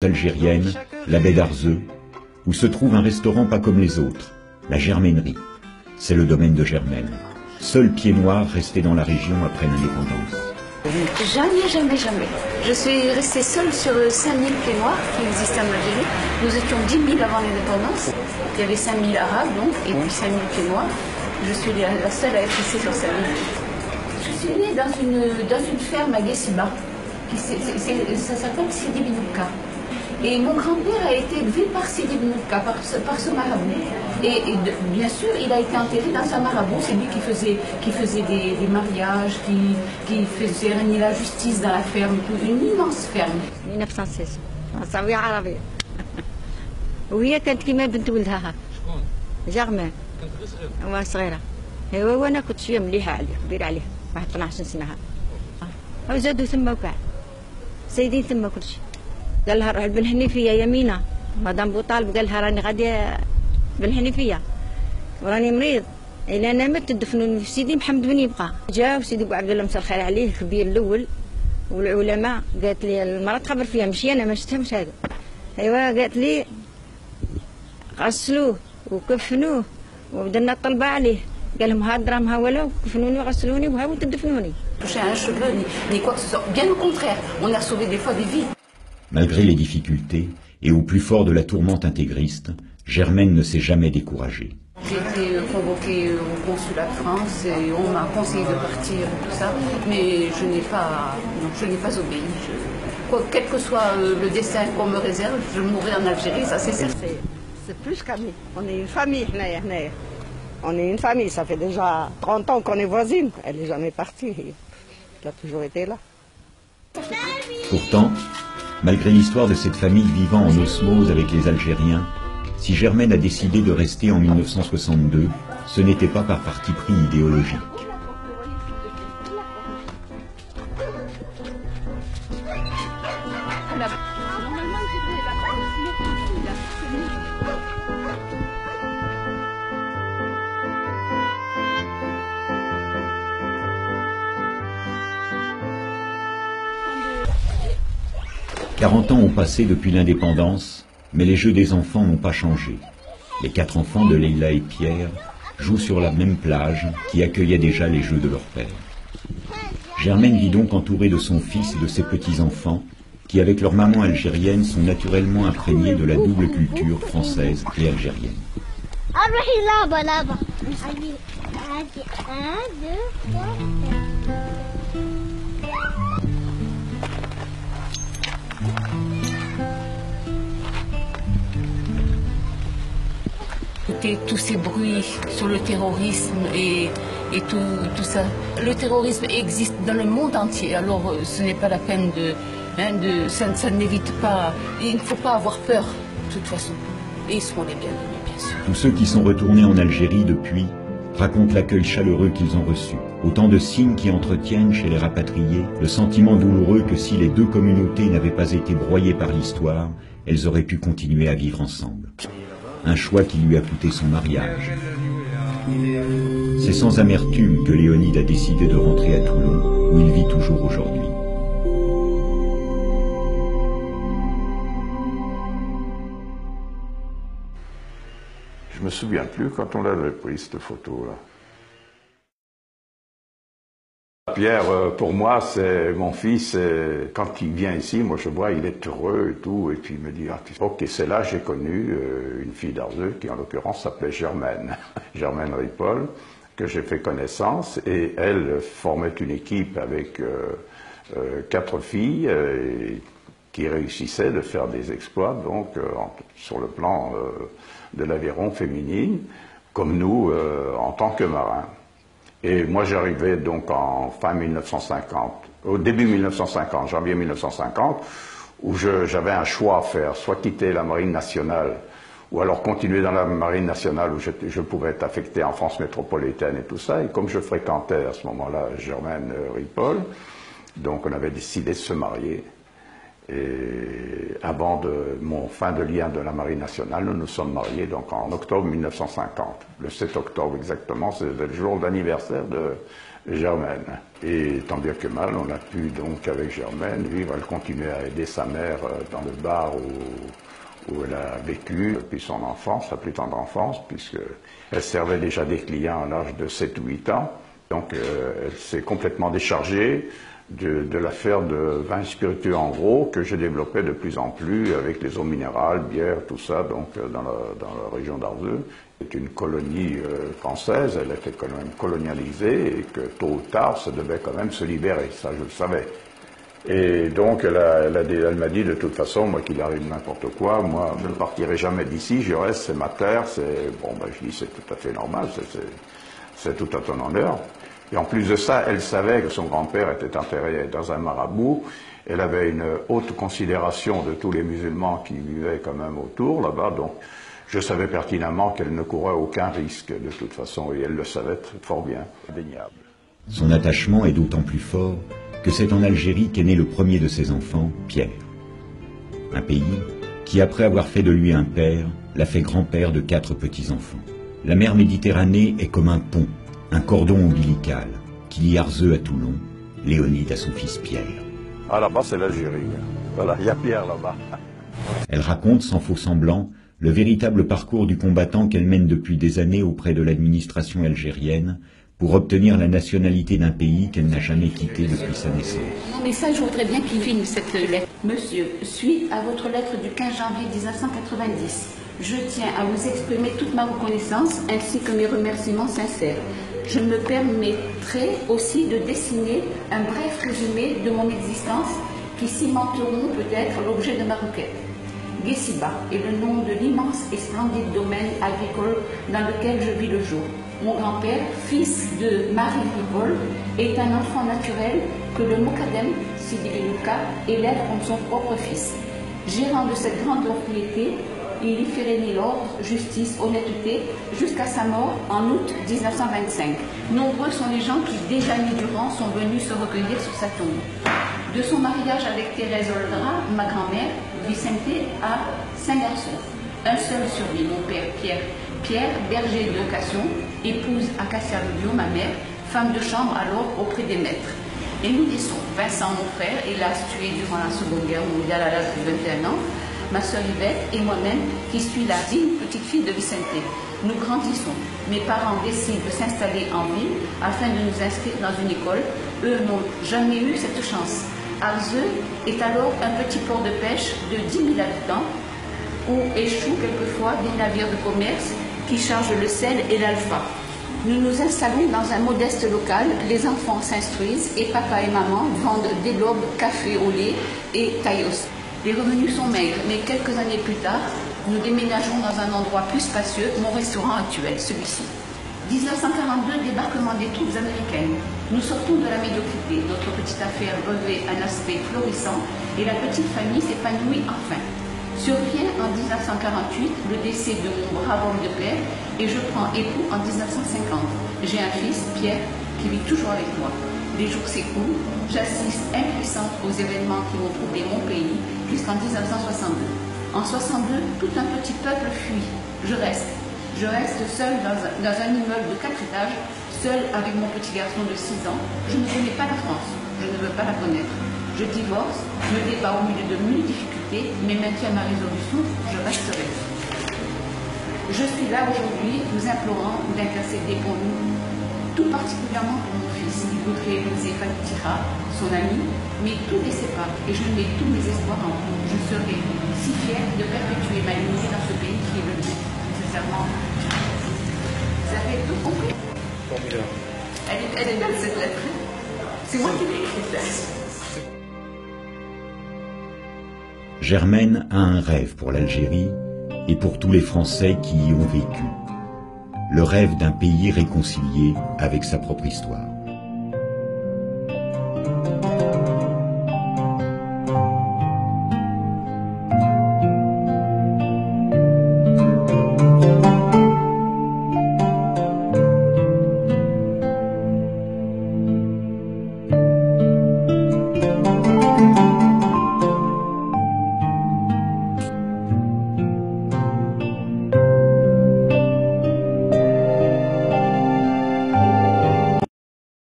algérienne, la baie d'Arzeu, où se trouve un restaurant pas comme les autres, la Germainerie. C'est le domaine de Germaine, seul pied noir resté dans la région après l'indépendance. Jamais, jamais, jamais. Je suis restée seule sur 5000 pieds noirs qui existaient en Algérie. Nous étions 10 000 avant l'indépendance. Il y avait 5000 arabes, donc, et puis 5000 pieds noirs. Je suis la seule à être restée sur 5000. Je suis née dans une ferme à Guessiba. Ça s'appelle Sidi Binouka. Et mon grand-père a été élevé par Sidi Binouka, par ce marabout. Et bien sûr, il a été enterré dans sa marabout. C'est lui qui faisait des mariages, qui faisait régner la justice dans la ferme, une immense ferme. 1916 صاوية عربية وهي كانت كيما بنت ولدها جرمان كانت صغيرة ايوا وانا كنت شوية مليحة عليه كبيرة عليه واحد 12 سنة وزادوا ثم وكاع سيدين ثم كل شيء قال لها روح بن حنيفية يمينة مدام بوطالب قال لها راني غادية بن حنيفية وراني مريض إلا أنا مت تدفنوني في سيدي محمد بن يبقى جا وسيدي بو عبد الله مسا الخير عليه الكبير الأول والعلماء قالت لي المرأة تخبر فيها ماشي أنا ما شفتهمش هذا أيوا قالت لي غسلوه وكفنوه وبدلنا الطلبة عليه قال لهم ها الدراهم ها ولا كفنوني وغسلوني وها تدفنوني. Toucher un cheveu ni quoi que ce soit. Bien au contraire, on a sauvé des fois des vies. Malgré les difficultés, et au plus fort de la tourmente intégriste, Germaine ne s'est jamais découragée. J'ai été convoquée au consulat de France et on m'a conseillé de partir et tout ça, mais je n'ai pas obéi. Quel que soit le destin qu'on me réserve, je mourrai en Algérie, ça c'est certain. C'est plus qu'amis, on est une famille. On est une famille, ça fait déjà 30 ans qu'on est voisines. Elle n'est jamais partie, elle a toujours été là. Pourtant, malgré l'histoire de cette famille vivant en osmose avec les Algériens, si Germaine a décidé de rester en 1962, ce n'était pas par parti pris idéologique. « 40 ans ont passé depuis l'indépendance, mais les jeux des enfants n'ont pas changé. Les 4 enfants de Leila et Pierre jouent sur la même plage qui accueillait déjà les jeux de leur père. Germaine vit donc entourée de son fils et de ses petits-enfants qui, avec leur maman algérienne, sont naturellement imprégnés de la double culture française et algérienne. Écouter tous ces bruits sur le terrorisme et tout ça. Le terrorisme existe dans le monde entier, alors ce n'est pas la peine ça n'évite pas. Il ne faut pas avoir peur, de toute façon. Et ils seront les bienvenus, bien sûr. Tous ceux qui sont retournés en Algérie depuis racontent l'accueil chaleureux qu'ils ont reçu. Autant de signes qui entretiennent chez les rapatriés le sentiment douloureux que si les deux communautés n'avaient pas été broyées par l'histoire, elles auraient pu continuer à vivre ensemble. Un choix qui lui a coûté son mariage. C'est sans amertume que Léonide a décidé de rentrer à Toulon, où il vit toujours aujourd'hui. Je me souviens plus quand on avait pris cette photo-là. Pierre, pour moi, c'est mon fils. Quand il vient ici, moi je vois, il est heureux et tout. Et puis il me dit, ah, ok, c'est là j'ai connu une fille d'Arzeu qui en l'occurrence s'appelait Germaine. Germaine Ripoll, que j'ai fait connaissance. Et elle formait une équipe avec 4 filles qui réussissaient de faire des exploits, donc sur le plan de l'aviron féminine, comme nous en tant que marins. Et moi j'arrivais donc en fin 1950, au début 1950, janvier 1950, où j'avais un choix à faire, soit quitter la Marine nationale, ou alors continuer dans la Marine nationale où je pouvais être affecté en France métropolitaine et tout ça. Et comme je fréquentais à ce moment-là Germaine Ripoll, donc on avait décidé de se marier. Et avant mon fin de lien de la Marine nationale, nous nous sommes mariés donc en octobre 1950. Le 7 octobre exactement, c'était le jour d'anniversaire Germaine. Et tant bien que mal, on a pu donc avec Germaine vivre. Elle continuait à aider sa mère dans le bar où elle a vécu depuis son enfance, sa plus tendre enfance, puisqu'elle servait déjà des clients à l'âge de 7 ou 8 ans. Donc elle s'est complètement déchargée de l'affaire de vin spiritueux en gros, que j'ai développé de plus en plus avec les eaux minérales, bière, tout ça, donc dans la région d'Arzeux. C'est une colonie française, elle était quand même colonialisée et que tôt ou tard, ça devait quand même se libérer, ça je le savais. Et donc elle m'a dit de toute façon, moi qu'il arrive n'importe quoi, moi je ne partirai jamais d'ici, je reste, c'est ma terre, je dis c'est tout à fait normal, c'est tout à ton honneur. Et en plus de ça, elle savait que son grand-père était enterré dans un marabout. Elle avait une haute considération de tous les musulmans qui vivaient quand même autour là-bas. Donc, je savais pertinemment qu'elle ne courait aucun risque de toute façon, et elle le savait fort bien, indéniable. Son attachement est d'autant plus fort que c'est en Algérie qu'est né le premier de ses enfants, Pierre. Un pays qui, après avoir fait de lui un père, l'a fait grand-père de 4 petits-enfants. La mer Méditerranée est comme un pont, un cordon ombilical qui lie Arzeux à Toulon, Léonide à son fils Pierre. Ah, là-bas, c'est l'Algérie. Voilà, il y a Pierre là-bas. Elle raconte sans faux semblant le véritable parcours du combattant qu'elle mène depuis des années auprès de l'administration algérienne pour obtenir la nationalité d'un pays qu'elle n'a jamais quitté depuis sa naissance. Mon message, je voudrais bien qu'il filme cette lettre. Monsieur, suite à votre lettre du 15 janvier 1990, je tiens à vous exprimer toute ma reconnaissance ainsi que mes remerciements sincères. Je me permettrai aussi de dessiner un bref résumé de mon existence qui cimenteront peut-être l'objet de ma requête. Guessiba est le nom de l'immense et splendide domaine agricole dans lequel je vis le jour. Mon grand-père, fils de Marie Rivol, est un enfant naturel que le Mokadem, Sidi Belouka, élève comme son propre fils. Gérant de cette grande propriété, il y fait régner l'ordre, justice, honnêteté, jusqu'à sa mort en août 1925. Nombreux sont les gens qui, des années durant, sont venus se recueillir sur sa tombe. De son mariage avec Thérèse Oldra, ma grand-mère, Vicente a 5 garçons. Un seul survit, mon père Pierre. Pierre, berger de location, épouse Acacia Rubio, ma mère, femme de chambre alors auprès des maîtres. Et nous laissons Vincent, mon frère, hélas tué durant la Seconde Guerre mondiale à l'âge de 21 ans, ma sœur Yvette et moi-même, qui suis la digne petite fille de Vicente. Nous grandissons. Mes parents décident de s'installer en ville afin de nous inscrire dans une école. Eux n'ont jamais eu cette chance. Arzeux est alors un petit port de pêche de 10 000 habitants où échouent quelquefois des navires de commerce qui chargent le sel et l'alpha. Nous nous installons dans un modeste local, les enfants s'instruisent et papa et maman vendent des lobes, café au lait et taillos. Les revenus sont maigres, mais quelques années plus tard, nous déménageons dans un endroit plus spacieux, mon restaurant actuel, celui-ci. 1942, débarquement des troupes américaines. Nous sortons de la médiocrité. Notre petite affaire revêt un aspect florissant et la petite famille s'épanouit enfin. Survient en 1948 le décès de mon brave homme de père et je prends époux en 1950. J'ai un fils, Pierre, qui vit toujours avec moi. Les jours s'écoulent, j'assiste impuissante aux événements qui vont troubler mon pays jusqu'en 1962. En 62, tout un petit peuple fuit. Je reste seule dans un immeuble de 4 étages, seule avec mon petit garçon de 6 ans. Je ne connais pas la France, je ne veux pas la connaître. Je divorce, me débat au milieu de 1000 difficultés, mais maintiens ma résolution, je resterai. Je suis là aujourd'hui, vous implorant d'intercéder pour nous, tout particulièrement pour mon fils, qui voudrait épouser Fatira, son ami, mais tout les sépare, et je mets tous mes espoirs en vous. Je serai si fière de perpétuer ma lignée dans ce pays qui est le mien. Sincèrement, vous avez tout compris. Elle est belle cette lettre. C'est moi qui l'ai écrite. Germaine a un rêve pour l'Algérie et pour tous les Français qui y ont vécu. Le rêve d'un pays réconcilié avec sa propre histoire.